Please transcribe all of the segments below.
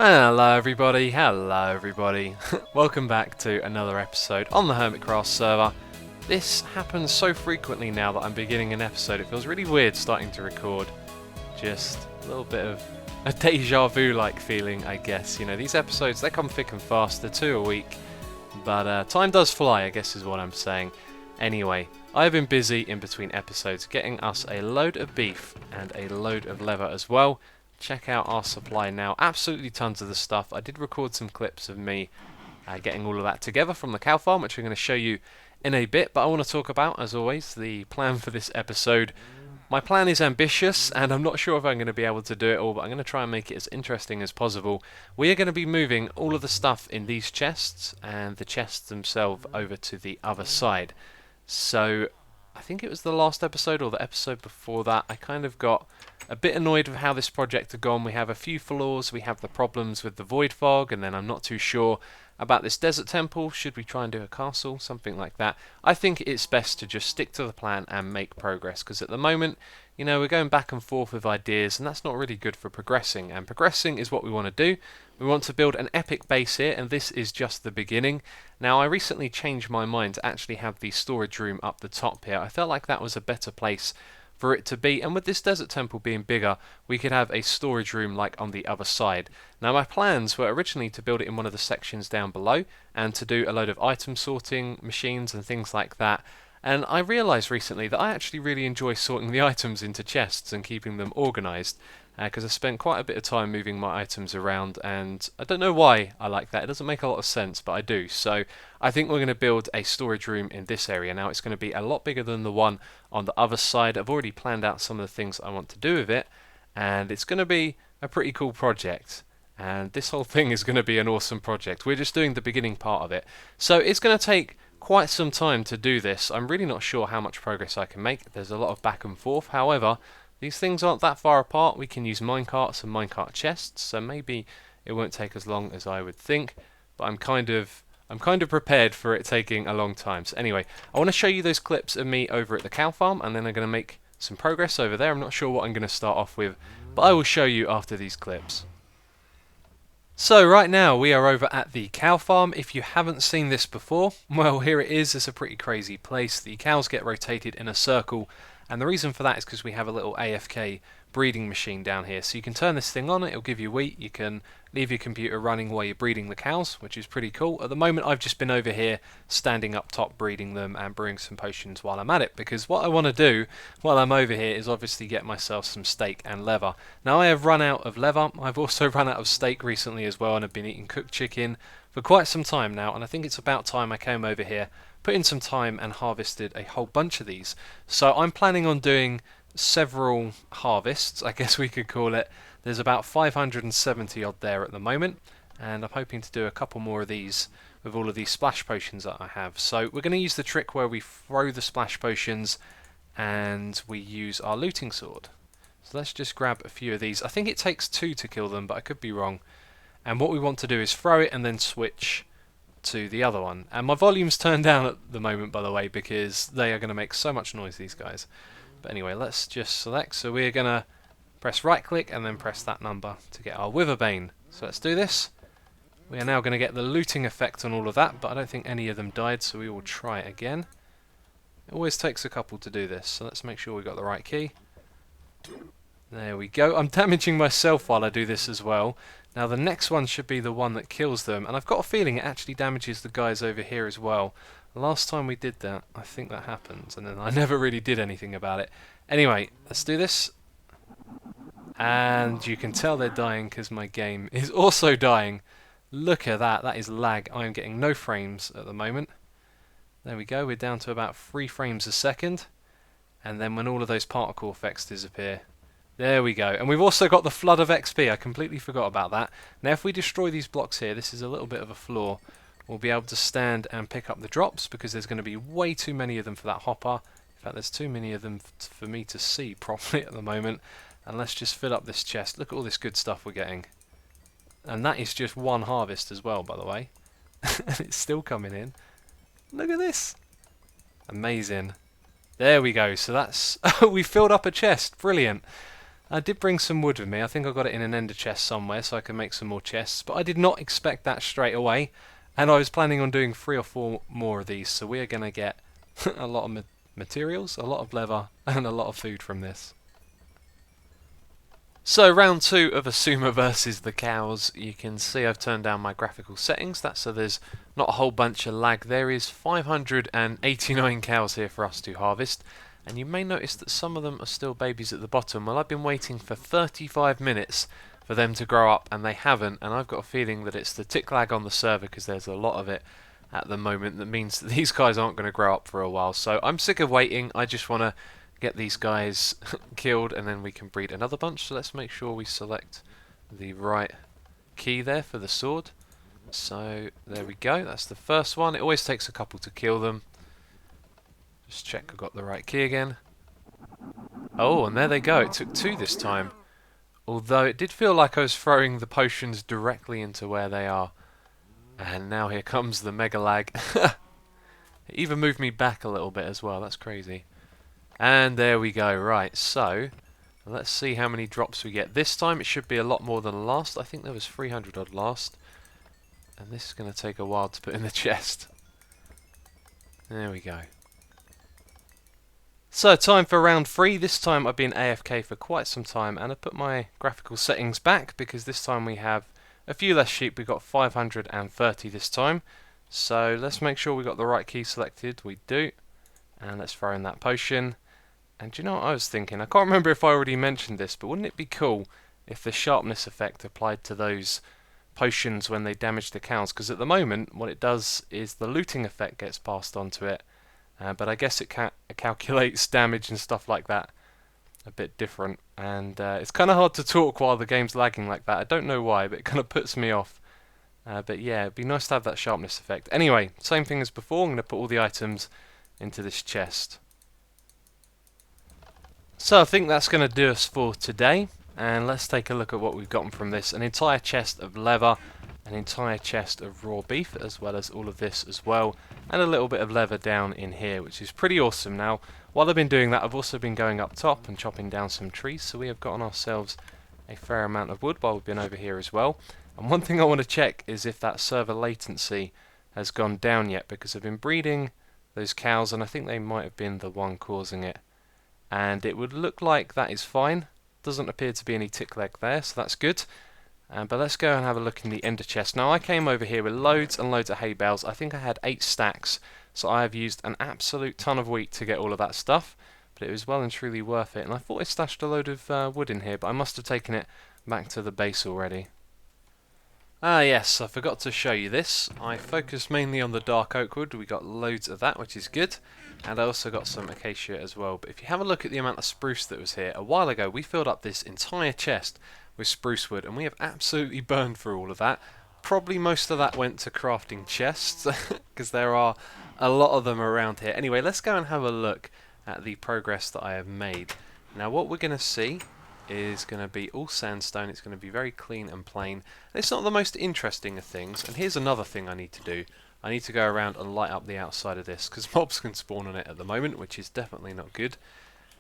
Hello everybody, welcome back to another episode on the Hermitcraft server. This happens so frequently now that I'm beginning an episode, it feels really weird starting to record. Just a little bit of a deja vu like feeling, I guess. You know, these episodes, they come thick and fast, they're 2 a week, but time does fly, I guess is what I'm saying. Anyway, I've been busy in between episodes getting us a load of beef and a load of leather as well. Check out our supply now, absolutely tons of the stuff. I did record some clips of me getting all of that together from the cow farm, which I'm going to show you in a bit, but I want to talk about, as always, the plan for this episode. My plan is ambitious, and I'm not sure if I'm going to be able to do it all, but I'm going to try and make it as interesting as possible. We are going to be moving all of the stuff in these chests, and the chests themselves over to the other side. So, I think it was the last episode, or the episode before that, I kind of got a bit annoyed with how this project had gone. We have a few flaws, we have the problems with the void fog, and then I'm not too sure about this desert temple. Should we try and do a castle? Something like that. I think it's best to just stick to the plan and make progress, because at the moment, you know, we're going back and forth with ideas, and that's not really good for progressing, and progressing is what we want to do. We want to build an epic base here, and this is just the beginning. Now, I recently changed my mind to actually have the storage room up the top here. I felt like that was a better place for it to be, and with this desert temple being bigger, we could have a storage room like on the other side. Now, my plans were originally to build it in one of the sections down below and to do a load of item sorting machines and things like that. And I realised recently that I actually really enjoy sorting the items into chests and keeping them organised, because I spent quite a bit of time moving my items around, and I don't know why I like that. It doesn't make a lot of sense, but I do. So I think we're going to build a storage room in this area. Now, it's going to be a lot bigger than the one on the other side. I've already planned out some of the things I want to do with it, and it's going to be a pretty cool project. And this whole thing is going to be an awesome project. We're just doing the beginning part of it. So it's going to take quite some time to do this. I'm really not sure how much progress I can make. There's a lot of back and forth. However, these things aren't that far apart. We can use minecarts and minecart chests, so maybe it won't take as long as I would think, but I'm kind of prepared for it taking a long time. So anyway, I want to show you those clips of me over at the cow farm, and then I'm going to make some progress over there. I'm not sure what I'm going to start off with, but I will show you after these clips. So right now we are over at the cow farm. If you haven't seen this before, well, here it is. It's a pretty crazy place. The cows get rotated in a circle, and the reason for that is because we have a little AFK breeding machine down here. So you can turn this thing on, it'll give you wheat. You can leave your computer running while you're breeding the cows, which is pretty cool. At the moment I've just been over here standing up top breeding them and brewing some potions while I'm at it, because what I want to do while I'm over here is obviously get myself some steak and leather. Now, I have run out of leather. I've also run out of steak recently as well, and I've been eating cooked chicken for quite some time now, and I think it's about time I came over here, put in some time and harvested a whole bunch of these. So I'm planning on doing several harvests, I guess we could call it. There's about 570 odd there at the moment, and I'm hoping to do a couple more of these with all of these splash potions that I have. So we're going to use the trick where we throw the splash potions and we use our looting sword. So let's just grab a few of these. I think it takes 2 to kill them, but I could be wrong. And what we want to do is throw it and then switch to the other one. And my volume's turned down at the moment, by the way, because they are going to make so much noise, these guys. But anyway, let's just select. So we're going to press right click and then press that number to get our Witherbane. So let's do this. We are now going to get the looting effect on all of that, but I don't think any of them died, so we will try it again. It always takes a couple to do this, so let's make sure we got the right key. There we go. I'm damaging myself while I do this as well. Now the next one should be the one that kills them, and I've got a feeling it actually damages the guys over here as well. Last time we did that, I think that happened, and then I never really did anything about it. Anyway, let's do this. And you can tell they're dying because my game is also dying. Look at that, that is lag. I am getting no frames at the moment. There we go, we're down to about 3 frames a second. And then when all of those particle effects disappear, there we go. And we've also got the flood of XP. I completely forgot about that. Now if we destroy these blocks here, this is a little bit of a flaw. We'll be able to stand and pick up the drops because there's going to be way too many of them for that hopper. In fact, there's too many of them for me to see properly at the moment. And let's just fill up this chest. Look at all this good stuff we're getting. And that is just one harvest as well, by the way. And it's still coming in. Look at this. Amazing. There we go. So that's... we filled up a chest. Brilliant. I did bring some wood with me. I think I got it in an ender chest somewhere so I can make some more chests, but I did not expect that straight away, and I was planning on doing 3 or 4 more of these, so we are going to get a lot of materials, a lot of leather, and a lot of food from this. So round 2 of Asuma versus the cows. You can see I've turned down my graphical settings, that's so there's not a whole bunch of lag. There is 589 cows here for us to harvest, and you may notice that some of them are still babies at the bottom. Well, I've been waiting for 35 minutes for them to grow up, and they haven't, and I've got a feeling that it's the tick lag on the server, because there's a lot of it at the moment. That means that these guys aren't going to grow up for a while, so I'm sick of waiting. I just want to get these guys killed, and then we can breed another bunch. So let's make sure we select the right key there for the sword. So there we go, that's the first one. It always takes a couple to kill them. Just check I've got the right key again. Oh, and there they go, it took 2 this time. Although it did feel like I was throwing the potions directly into where they are. And now here comes the mega lag. It even moved me back a little bit as well, that's crazy. And there we go, right, so let's see how many drops we get. This time it should be a lot more than last. I think there was 300 odd last. And this is going to take a while to put in the chest. There we go. So time for round 3. This time I've been AFK for quite some time, and I put my graphical settings back because this time we have a few less sheep. We got 530 this time. So let's make sure we got the right key selected. We do. And let's throw in that potion. And do you know what I was thinking? I can't remember if I already mentioned this, but wouldn't it be cool if the sharpness effect applied to those potions when they damage the cows? Because at the moment what it does is the looting effect gets passed on to it, but I guess it calculates damage and stuff like that a bit different, and it's kind of hard to talk while the game's lagging like that. I don't know why, but it kind of puts me off. But yeah, it'd be nice to have that sharpness effect. Anyway, same thing as before. I'm going to put all the items into this chest. So I think that's going to do us for today, and let's take a look at what we've gotten from this. An entire chest of leather, an entire chest of raw beef, as well as all of this as well, and a little bit of leather down in here, which is pretty awesome. Now, while I've been doing that, I've also been going up top and chopping down some trees, so we have gotten ourselves a fair amount of wood while we've been over here as well. And one thing I want to check is if that server latency has gone down yet, because I've been breeding those cows, and I think they might have been the one causing it. And it would look like that is fine. Doesn't appear to be any tick lag there, so that's good. But let's go and have a look in the ender chest. Now, I came over here with loads and loads of hay bales. I think I had 8 stacks, so I have used an absolute ton of wheat to get all of that stuff. But it was well and truly worth it. And I thought I stashed a load of wood in here, but I must have taken it back to the base already. Ah yes, I forgot to show you this. I focused mainly on the dark oak wood. We got loads of that, which is good. And I also got some acacia as well. But if you have a look at the amount of spruce that was here, a while ago we filled up this entire chest with spruce wood, and we have absolutely burned through all of that. Probably most of that went to crafting chests, because there are a lot of them around here. Anyway, let's go and have a look at the progress that I have made. Now what we're going to see is going to be all sandstone. It's going to be very clean and plain. And it's not the most interesting of things. And here's another thing I need to do. I need to go around and light up the outside of this, because mobs can spawn on it at the moment, which is definitely not good.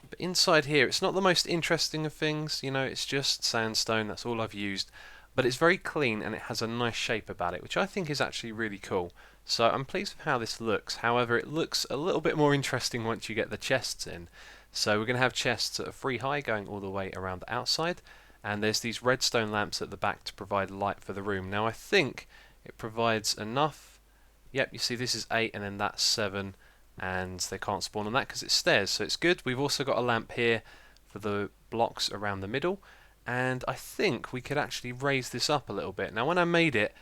But inside here, it's not the most interesting of things. You know, it's just sandstone. That's all I've used. But it's very clean, and it has a nice shape about it, which I think is actually really cool. So I'm pleased with how this looks. However, it looks a little bit more interesting once you get the chests in. So we're going to have chests that are 3 high going all the way around the outside, and there's these redstone lamps at the back to provide light for the room. Now I think it provides enough. Yep, you see this is 8 and then that's 7, and they can't spawn on that because it's stairs, so it's good. We've also got a lamp here for the blocks around the middle, and I think we could actually raise this up a little bit. Now when I made it,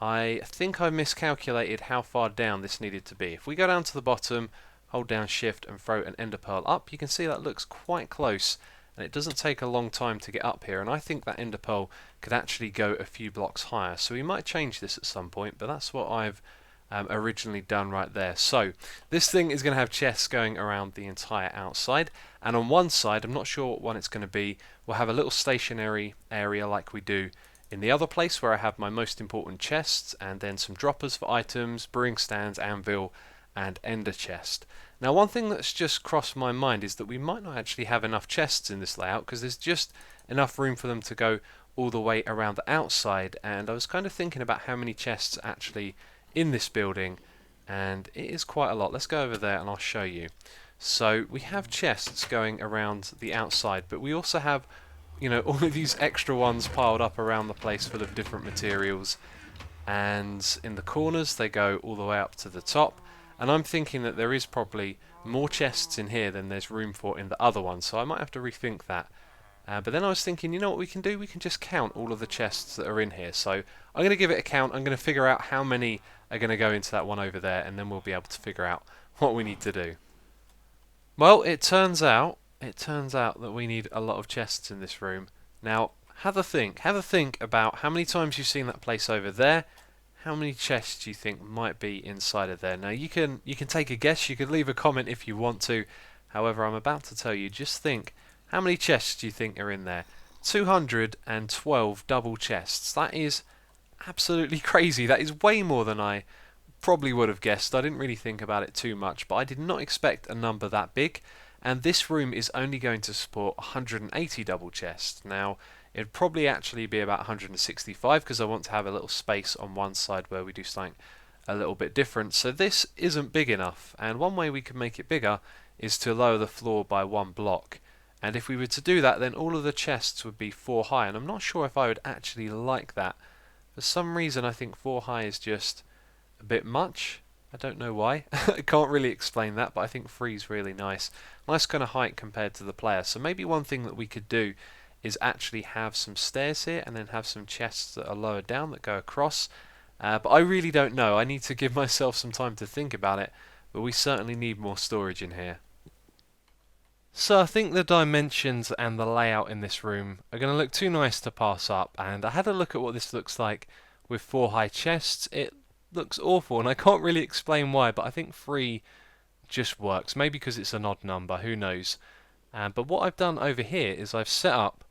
I think I miscalculated how far down this needed to be. If we go down to the bottom, hold down shift and throw an ender pearl up, you can see that looks quite close, and it doesn't take a long time to get up here, and I think that ender pearl could actually go a few blocks higher, so we might change this at some point, but that's what I've originally done right there. So this thing is going to have chests going around the entire outside, and on one side, I'm not sure what one it's going to be, we'll have a little stationary area like we do in the other place where I have my most important chests, and then some droppers for items, brewing stands, anvil, and ender chest. Now one thing that's just crossed my mind is that we might not actually have enough chests in this layout because there's just enough room for them to go all the way around the outside, and I was kind of thinking about how many chests are actually in this building, and it is quite a lot. Let's go over there and I'll show you. So we have chests going around the outside, but we also have, you know, all of these extra ones piled up around the place full of different materials, and in the corners they go all the way up to the top, and I'm thinking that there is probably more chests in here than there's room for in the other one, so I might have to rethink that. But then I was thinking, you know what we can do? We can just count all of the chests that are in here. So I'm going to give it a count. I'm going to figure out how many are going to go into that one over there, and then we'll be able to figure out what we need to do. Well, it turns out that we need a lot of chests in this room. Now, have a think about how many times you've seen that place over there. How many chests do you think might be inside of there? Now, you can take a guess. You could leave a comment if you want to. However, I'm about to tell you, just think. How many chests do you think are in there? 212 double chests. That is absolutely crazy. That is way more than I probably would have guessed. I didn't really think about it too much, but I did not expect a number that big. And this room is only going to support 180 double chests. Now, it'd probably actually be about 165 because I want to have a little space on one side where we do something a little bit different. So this isn't big enough. And one way we can make it bigger is to lower the floor by one block. And if we were to do that, then all of the chests would be 4 high, and I'm not sure if I would actually like that. For some reason I think 4 high is just a bit much. I don't know why. I can't really explain that, but I think 3 is really nice. Nice kind of height compared to the player. So maybe one thing that we could do is actually have some stairs here and then have some chests that are lower down that go across. But I really don't know. I need to give myself some time to think about it, but we certainly need more storage in here. So I think the dimensions and the layout in this room are going to look too nice to pass up, and I had a look at what this looks like with 4 high chests. It looks awful, and I can't really explain why, but I think 3 just works. Maybe because it's an odd number, who knows. But what I've done over here is I've set up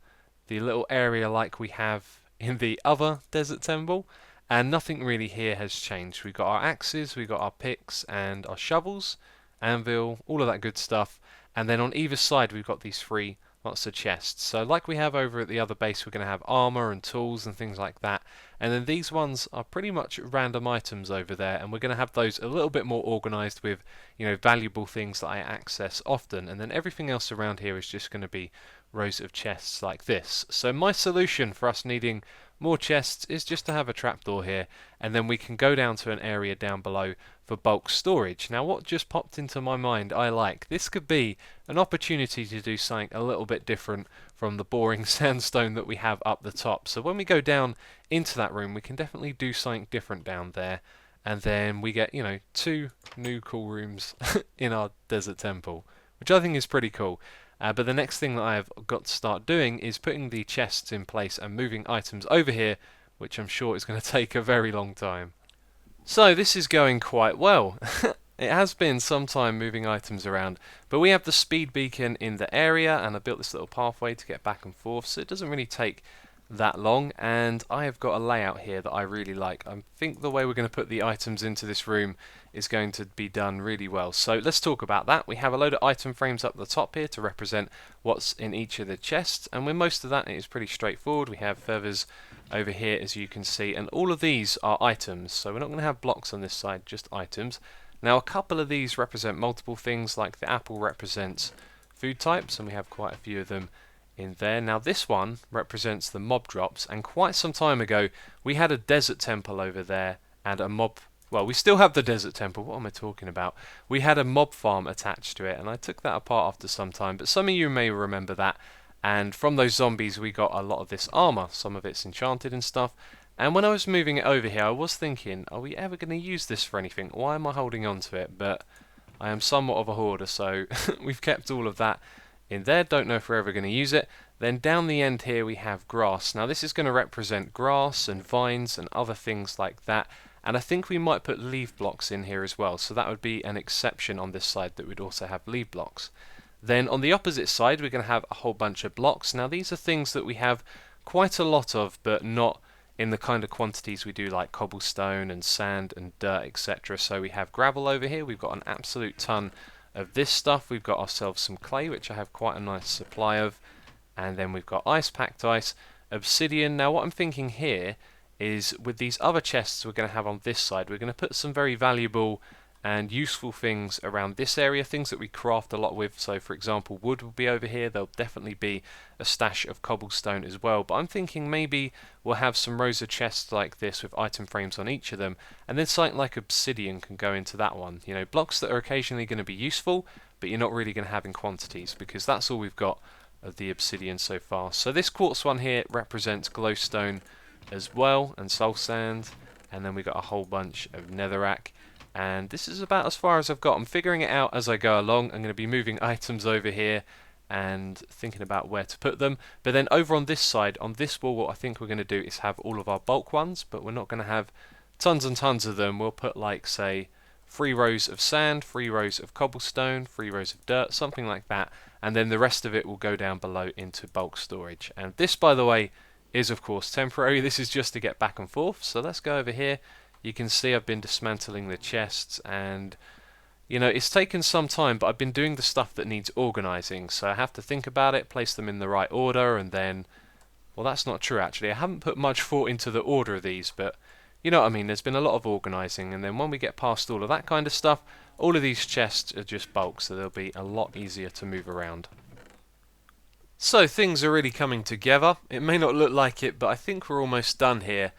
the little area like we have in the other desert temple, and nothing really here has changed. We've got our axes, we've got our picks and our shovels, anvil, all of that good stuff. And then on either side we've got these 3 lots of chests. So like we have over at the other base, we're going to have armor and tools and things like that. And then these ones are pretty much random items over there, and we're going to have those a little bit more organized with, you know, valuable things that I access often. And then everything else around here is just going to be rows of chests like this. So my solution for us needing more chests is just to have a trapdoor here, and then we can go down to an area down below for bulk storage. Now what just popped into my mind, this could be an opportunity to do something a little bit different from the boring sandstone that we have up the top. So when we go down into that room, we can definitely do something different down there, and then we get, you know, 2 new cool rooms in our desert temple, which I think is pretty cool. But the next thing that I've got to start doing is putting the chests in place and moving items over here, which I'm sure is going to take a very long time. So this is going quite well. It has been some time moving items around, but we have the speed beacon in the area, and I built this little pathway to get back and forth, so it doesn't really take that long. And I have got a layout here that I really like. I think the way we're going to put the items into this room is going to be done really well. So let's talk about that. We have a load of item frames up the top here to represent what's in each of the chests, and with most of that it is pretty straightforward. We have feathers over here, as you can see, and all of these are items, so we're not going to have blocks on this side, just items. Now a couple of these represent multiple things, like the apple represents food types, and we have quite a few of them in there. Now this one represents the mob drops, and quite some time ago we had a desert temple over there and a mob. Well, we still have the desert temple, what am I talking about? We had a mob farm attached to it, and I took that apart after some time, but some of you may remember that. And from those zombies we got a lot of this armor, some of it's enchanted and stuff. And when I was moving it over here, I was thinking, are we ever going to use this for anything? Why am I holding on to it? But I am somewhat of a hoarder, so we've kept all of that in there. Don't know if we're ever going to use it. Then down the end here we have grass. Now this is going to represent grass and vines and other things like that. And I think we might put leaf blocks in here as well, so that would be an exception on this side, that we'd also have leaf blocks. Then on the opposite side we're going to have a whole bunch of blocks. Now these are things that we have quite a lot of, but not in the kind of quantities we do, like cobblestone and sand and dirt, etc. So we have gravel over here, we've got an absolute ton of this stuff, we've got ourselves some clay, which I have quite a nice supply of, and then we've got ice, packed ice, obsidian. Now what I'm thinking here is, with these other chests we're going to have on this side, we're going to put some very valuable and useful things around this area, things that we craft a lot with. So for example, wood will be over here, there'll definitely be a stash of cobblestone as well, but I'm thinking maybe we'll have some rows of chests like this with item frames on each of them, and then something like obsidian can go into that one. You know, blocks that are occasionally going to be useful, but you're not really going to have in quantities, because that's all we've got of the obsidian so far. So this quartz one here represents glowstone as well, and soul sand, and then we got a whole bunch of netherrack. And this is about as far as I've got. I'm figuring it out as I go along. I'm going to be moving items over here and thinking about where to put them. But then over on this side, on this wall, what I think we're going to do is have all of our bulk ones, but we're not going to have tons and tons of them. We'll put, like, say, 3 rows of sand, 3 rows of cobblestone, 3 rows of dirt, something like that. And then the rest of it will go down below into bulk storage. And this, by the way, is of course temporary. This is just to get back and forth. So let's go over here. You can see I've been dismantling the chests, and you know, it's taken some time, but I've been doing the stuff that needs organising, so I have to think about it, place them in the right order, and then, well, that's not true actually. I haven't put much thought into the order of these, but you know what I mean, there's been a lot of organising, and then when we get past all of that kind of stuff, all of these chests are just bulk, so they'll be a lot easier to move around. So things are really coming together. It may not look like it, but I think we're almost done here.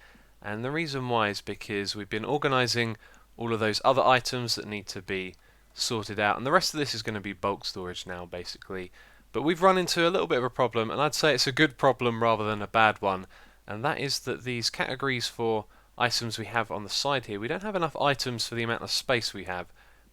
And the reason why is because we've been organising all of those other items that need to be sorted out, and the rest of this is going to be bulk storage now basically. But we've run into a little bit of a problem, and I'd say it's a good problem rather than a bad one, and that is that these categories for items we have on the side here, we don't have enough items for the amount of space we have,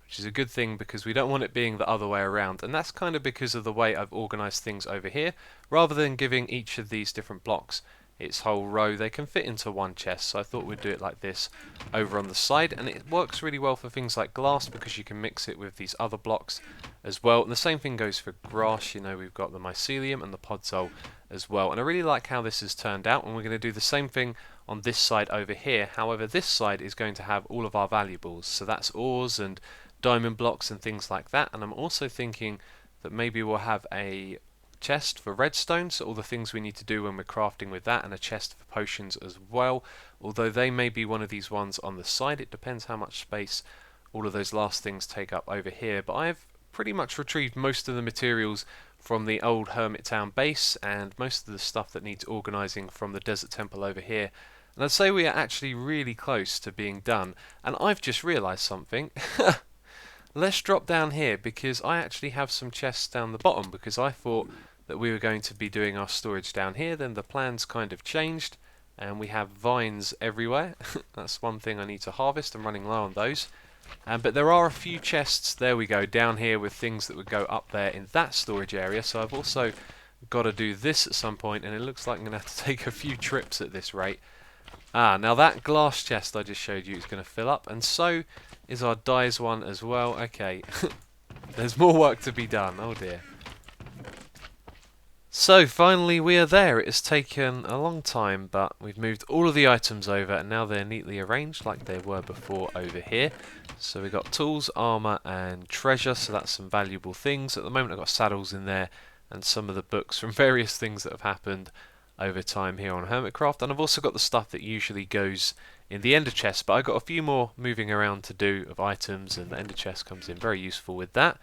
which is a good thing because we don't want it being the other way around, and that's kind of because of the way I've organised things over here. Rather than giving each of these different blocks its whole row, they can fit into one chest, so I thought we'd do it like this over on the side, and it works really well for things like glass because you can mix it with these other blocks as well. And the same thing goes for grass. You know, we've got the mycelium and the podzol as well, and I really like how this has turned out, and we're going to do the same thing on this side over here. However, this side is going to have all of our valuables, so that's ores and diamond blocks and things like that. And I'm also thinking that maybe we'll have a chest for redstone, so all the things we need to do when we're crafting with that, and a chest for potions as well, although they may be one of these ones on the side. It depends how much space all of those last things take up over here. But I've pretty much retrieved most of the materials from the old Hermit Town base, and most of the stuff that needs organising from the desert temple over here, and I'd say we are actually really close to being done. And I've just realised something. Let's drop down here, because I actually have some chests down the bottom, because I thought that we were going to be doing our storage down here. Then the plans kind of changed, and we have vines everywhere. That's one thing I need to harvest. I'm running low on those. But there are a few chests, there we go, down here with things that would go up there in that storage area. So I've also got to do this at some point, and it looks like I'm going to have to take a few trips at this rate. Now that glass chest I just showed you is going to fill up, and so is our dyes one as well. Okay, there's more work to be done. Oh dear. So finally we are there. It has taken a long time, but we've moved all of the items over, and now they're neatly arranged like they were before over here. So we've got tools, armour and treasure, so that's some valuable things. At the moment I've got saddles in there and some of the books from various things that have happened over time here on Hermitcraft, and I've also got the stuff that usually goes in the ender chest, but I've got a few more moving around to do of items, and the ender chest comes in very useful with that.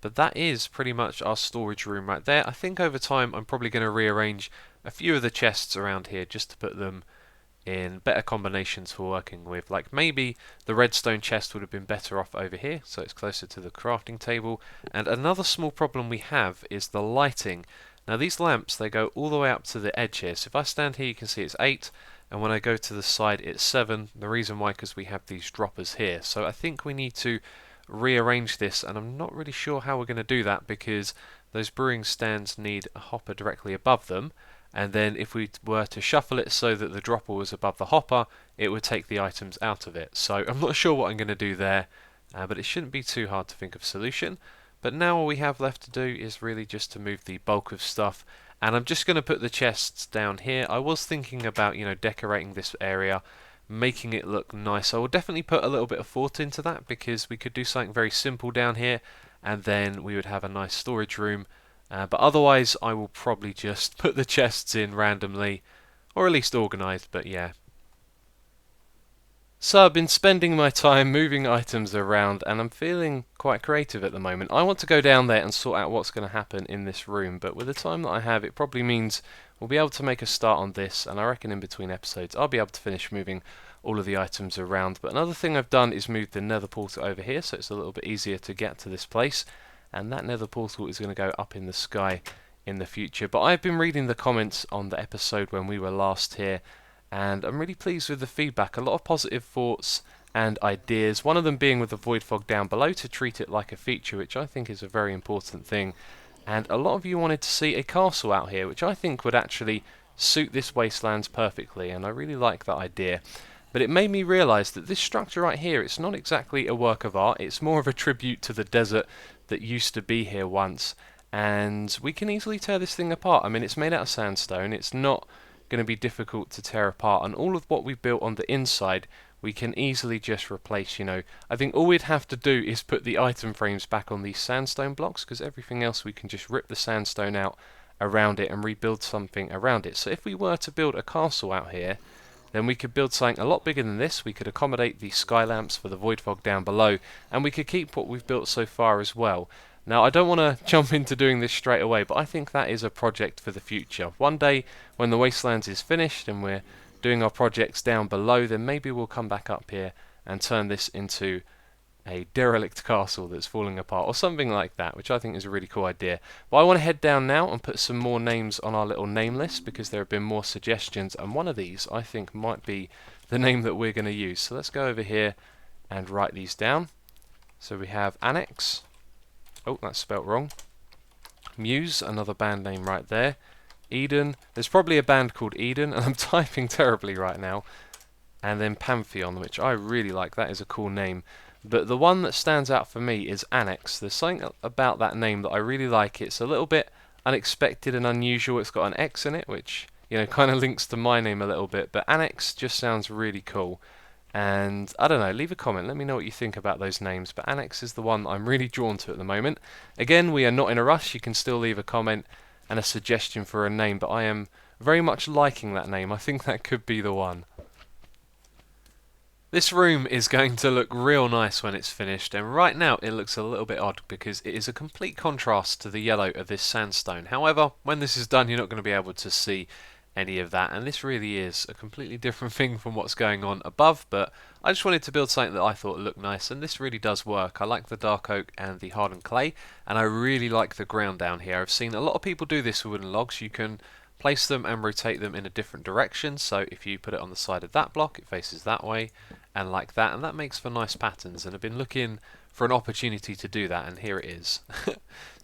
But that is pretty much our storage room right there. I think over time I'm probably going to rearrange a few of the chests around here just to put them in better combinations for working with. Like maybe the redstone chest would have been better off over here, so it's closer to the crafting table. And another small problem we have is the lighting. Now these lamps, they go all the way up to the edge here. So if I stand here, you can see it's 8, and when I go to the side it's 7. The reason why, because we have these droppers here. So I think we need to rearrange this, and I'm not really sure how we're going to do that, because those brewing stands need a hopper directly above them, and then if we were to shuffle it so that the dropper was above the hopper, it would take the items out of it. So I'm not sure what I'm going to do there, but it shouldn't be too hard to think of a solution. But now all we have left to do is really just to move the bulk of stuff And I'm just going to put the chests down here. I was thinking about, decorating this area, making it look nice. I will definitely put a little bit of thought into that, because we could do something very simple down here, and then we would have a nice storage room. But otherwise, I will probably just put the chests in randomly, or at least organised, but yeah. So I've been spending my time moving items around, and I'm feeling quite creative at the moment. I want to go down there and sort out what's going to happen in this room, but with the time that I have, it probably means we'll be able to make a start on this, and I reckon in between episodes I'll be able to finish moving all of the items around. But another thing I've done is move the nether portal over here, so it's a little bit easier to get to this place, and that nether portal is going to go up in the sky in the future. But I've been reading the comments on the episode when we were last here, and I'm really pleased with the feedback. A lot of positive thoughts and ideas, one of them being with the void fog down below to treat it like a feature, which I think is a very important thing. And a lot of you wanted to see a castle out here, which I think would actually suit this wastelands perfectly, and I really like that idea. But it made me realise that this structure right here, it's not exactly a work of art, it's more of a tribute to the desert that used to be here once, and we can easily tear this thing apart. I mean, it's made out of sandstone, it's not going to be difficult to tear apart, and all of what we've built on the inside we can easily just replace. I think all we'd have to do is put the item frames back on these sandstone blocks, because everything else we can just rip the sandstone out around it and rebuild something around it. So if we were to build a castle out here, then we could build something a lot bigger than this. We could accommodate the sky lamps for the void fog down below, and we could keep what we've built so far as well. Now, I don't want to jump into doing this straight away, but I think that is a project for the future. One day, when the Wastelands is finished and we're doing our projects down below, then maybe we'll come back up here and turn this into a derelict castle that's falling apart, or something like that, which I think is a really cool idea. But I want to head down now and put some more names on our little name list, because there have been more suggestions, and one of these I think might be the name that we're going to use. So let's go over here and write these down. So we have Annex. Oh, that's spelt wrong. Muse, another band name right there. Eden, there's probably a band called Eden, and I'm typing terribly right now. And then Pantheon, which I really like, that is a cool name. But the one that stands out for me is Annex. There's something about that name that I really like. It's a little bit unexpected and unusual. It's got an X in it, which, kind of links to my name a little bit. But Annex just sounds really cool. And I don't know, leave a comment, let me know what you think about those names, but Annex is the one I'm really drawn to at the moment. Again, we are not in a rush, you can still leave a comment and a suggestion for a name, but I am very much liking that name. I think that could be the one. This room is going to look real nice when it's finished, and right now it looks a little bit odd because it is a complete contrast to the yellow of this sandstone. However, when this is done, you're not going to be able to see any of that, and this really is a completely different thing from what's going on above, but I just wanted to build something that I thought looked nice, and this really does work. I like the dark oak and the hardened clay, and I really like the ground down here. I've seen a lot of people do this with wooden logs. You can place them and rotate them in a different direction, so if you put it on the side of that block, it faces that way, and like that, and that makes for nice patterns, and I've been looking for an opportunity to do that, and here it is.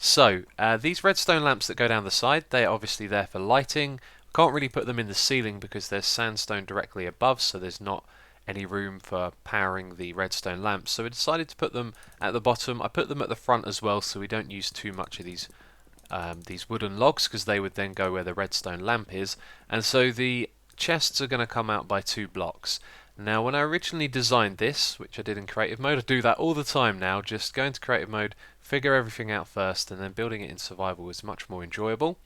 So, these redstone lamps that go down the side, they are obviously there for lighting. Can't really put them in the ceiling because there's sandstone directly above, so there's not any room for powering the redstone lamps. So we decided to put them at the bottom. I put them at the front as well, so we don't use too much of these wooden logs, because they would then go where the redstone lamp is. And so the chests are going to come out by 2 blocks. Now, when I originally designed this, which I did in creative mode, I do that all the time now, just go into creative mode, figure everything out first, and then building it in survival is much more enjoyable.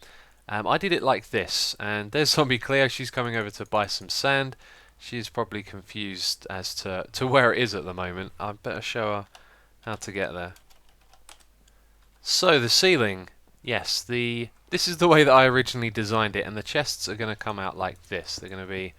I did it like this, and there's Zombie Cleo. She's coming over to buy some sand. She's probably confused as to where it is at the moment. I better show her how to get there. So the ceiling, yes, this is the way that I originally designed it, and the chests are going to come out like this. They're going to be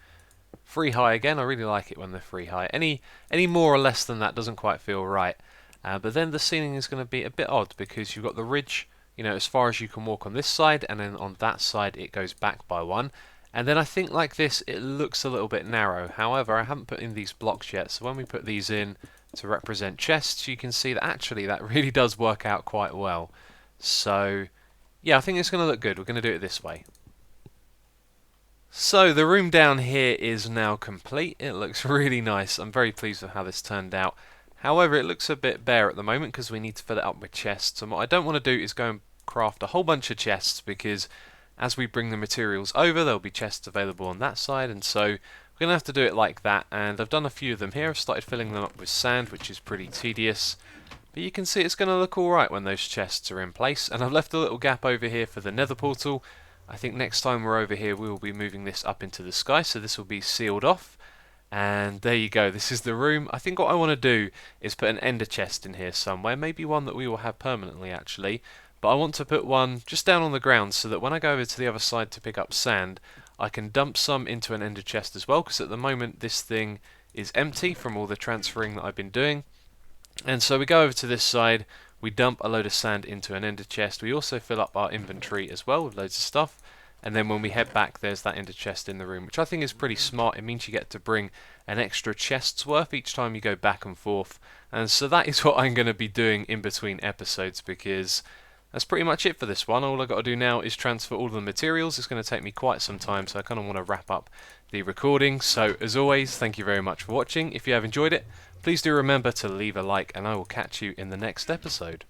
3 high again. I really like it when they're 3 high. Any more or less than that doesn't quite feel right. But then the ceiling is going to be a bit odd, because you've got the ridge, as far as you can walk on this side, and then on that side it goes back by 1. And then I think like this it looks a little bit narrow. However, I haven't put in these blocks yet, so when we put these in to represent chests, you can see that actually that really does work out quite well. So yeah, I think it's going to look good. We're going to do it this way. So the room down here is now complete. It looks really nice. I'm very pleased with how this turned out. However, it looks a bit bare at the moment because we need to fill it up with chests, and what I don't want to do is go and craft a whole bunch of chests, because as we bring the materials over, there'll be chests available on that side, and so we're going to have to do it like that. And I've done a few of them here. I've started filling them up with sand, which is pretty tedious. But you can see it's going to look alright when those chests are in place. And I've left a little gap over here for the nether portal. I think next time we're over here we will be moving this up into the sky, so this will be sealed off. And there you go, this is the room. I think what I want to do is put an ender chest in here somewhere, maybe one that we will have permanently actually. But I want to put one just down on the ground so that when I go over to the other side to pick up sand, I can dump some into an ender chest as well, because at the moment this thing is empty from all the transferring that I've been doing. And so we go over to this side, we dump a load of sand into an ender chest, we also fill up our inventory as well with loads of stuff, and then when we head back there's that ender chest in the room, which I think is pretty smart. It means you get to bring an extra chest's worth each time you go back and forth, and so that is what I'm going to be doing in between episodes, because that's pretty much it for this one. All I've got to do now is transfer all the materials. It's going to take me quite some time, so I kind of want to wrap up the recording. So as always, thank you very much for watching. If you have enjoyed it, please do remember to leave a like, and I will catch you in the next episode.